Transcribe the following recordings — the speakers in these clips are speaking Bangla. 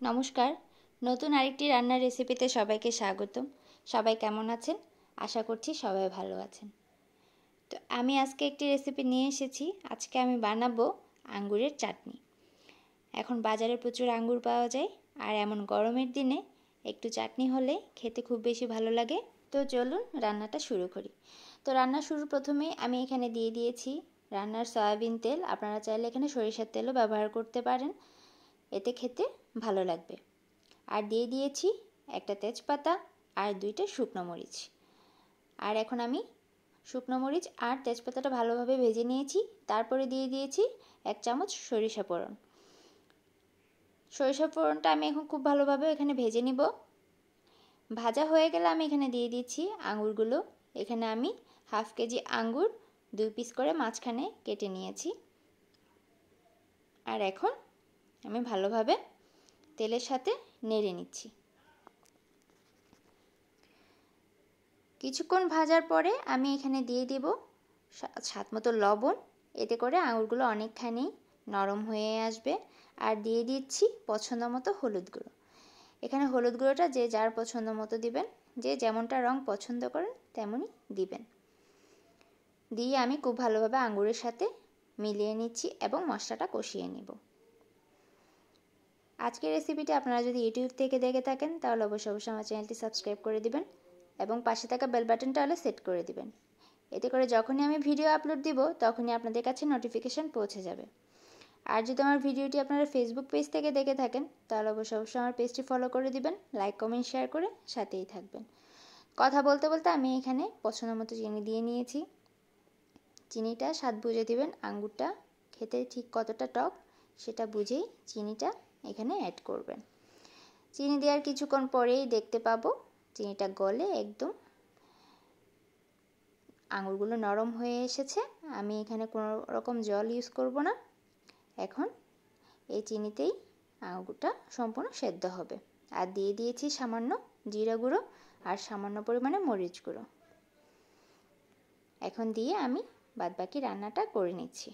নমস্কার, নতুন আরেকটি রান্নার রেসিপিতে সবাইকে স্বাগতম। সবাই কেমন আছেন? আশা করছি সবাই ভালো আছেন। তো আমি আজকে একটি রেসিপি নিয়ে এসেছি। আজকে আমি বানাবো আঙ্গুরের চাটনি। এখন বাজারে প্রচুর আঙ্গুর পাওয়া যায়, আর এমন গরমের দিনে একটু চাটনি হলে খেতে খুব বেশি ভালো লাগে। তো চলুন রান্নাটা শুরু করি। তো রান্না শুরু প্রথমেই আমি এখানে দিয়ে দিয়েছি রান্নার সয়াবিন তেল। আপনারা চাইলে এখানে সরিষার তেলও ব্যবহার করতে পারেন, এতে খেতে ভালো লাগবে। আর দিয়ে দিয়েছি একটা তেজপাতা আর 2টা শুকনো মরিচ। আর এখন আমি শুকনো মরিচ আর তেজপাতাটা ভালোভাবে ভেজে নিয়েছি। তারপরে দিয়ে দিয়েছি 1 চামচ সরিষা ফোড়ন। সরিষা ফোড়নটা আমি এখন খুব ভালোভাবে এখানে ভেজে নিব। ভাজা হয়ে গেলে আমি এখানে দিয়ে দিচ্ছি আঙ্গুরগুলো। এখানে আমি হাফ কেজি আঙ্গুর 2 পিস করে মাঝখানে কেটে নিয়েছি। আর এখন আমি ভালোভাবে তেলের সাথে নেড়ে নিচ্ছি। কিছুক্ষণ ভাজার পরে আমি এখানে দিয়ে দেব স্বাদ মতো লবণ। এতে করে আঙুরগুলো অনেকখানি নরম হয়ে আসবে। আর দিয়ে দিচ্ছি পছন্দ মতো হলুদ গুঁড়ো। এখানে হলুদ গুঁড়োটা যে যার পছন্দ মতো দিবেন, যে যেমনটা রং পছন্দ করেন তেমনই দিবেন। দিয়ে আমি খুব ভালোভাবে আঙুরের সাথে মিলিয়ে নিচ্ছি এবং মশলাটা কষিয়ে নিব। আজকের রেসিপিটি আপনারা যদি ইউটিউব থেকে দেখে থাকেন তাহলে অবশ্যই আমার চ্যানেলটি সাবস্ক্রাইব করে দিবেন এবং পাশে থাকা বেল বাটনটা হলে সেট করে দিবেন। এতে করে যখনই আমি ভিডিও আপলোড দিব তখনই আপনাদের কাছে নোটিফিকেশন পৌঁছে যাবে। আর যদি আমার ভিডিওটি আপনারা ফেসবুক পেজ থেকে দেখে থাকেন তাহলে অবশ্যই আমার পেজটি ফলো করে দিবেন, লাইক কমেন্ট শেয়ার করে সাথেই থাকবেন। কথা বলতে বলতে আমি এখানে পছন্দ মতো চিনি দিয়ে নিয়েছি। চিনিটা স্বাদ বুঝে দিবেন। আঙ্গুরটা খেতে ঠিক কতটা টক সেটা বুঝেই চিনিটা এখানে অ্যাড করবেন। চিনি দেওয়ার কিছুক্ষণ পরেই দেখতে পাবো চিনিটা গলে একদম আঙুরগুলো নরম হয়ে এসেছে। আমি এখানে কোনো রকম জল ইউজ করব না। এখন এই চিনিতেই আঙুরটা সম্পূর্ণ সেদ্ধ হবে। আর দিয়ে দিয়েছি সামান্য জিরা গুঁড়ো আর সামান্য পরিমাণে মরিচ গুঁড়ো। এখন দিয়ে আমি বাদবাকি রান্নাটা করে নিচ্ছি।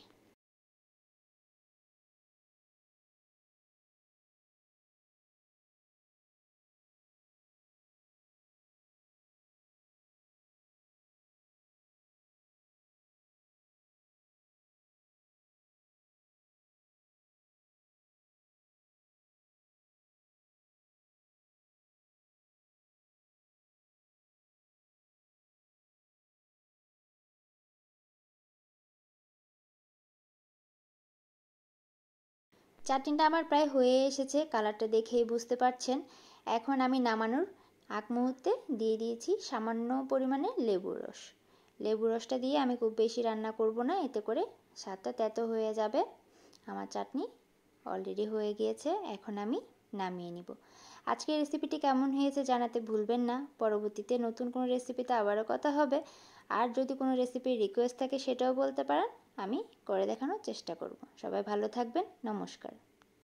চাটনিটা আমার প্রায় হয়ে এসেছে, কালারটা দেখেই বুঝতে পারছেন। এখন আমি নামানোর আগ মুহূর্তে দিয়ে দিয়েছি সামান্য পরিমাণে লেবুর রস। লেবুর রসটা দিয়ে আমি খুব বেশি রান্না করব না, এতে করে স্বাদটা তেতো হয়ে যাবে। আমার চাটনি অলরেডি হয়ে গিয়েছে, এখন আমি নামিয়ে নিব। আজকের রেসিপিটি কেমন হয়েছে জানাতে ভুলবেন না। পরবর্তীতে নতুন কোনো রেসিপিতে আবারও কথা হবে। আর যদি কোনো রেসিপির রিকোয়েস্ট থাকে সেটাও বলতে পারেন, আমি করে দেখানোর চেষ্টা করব। সবাই ভালো থাকবেন। নমস্কার।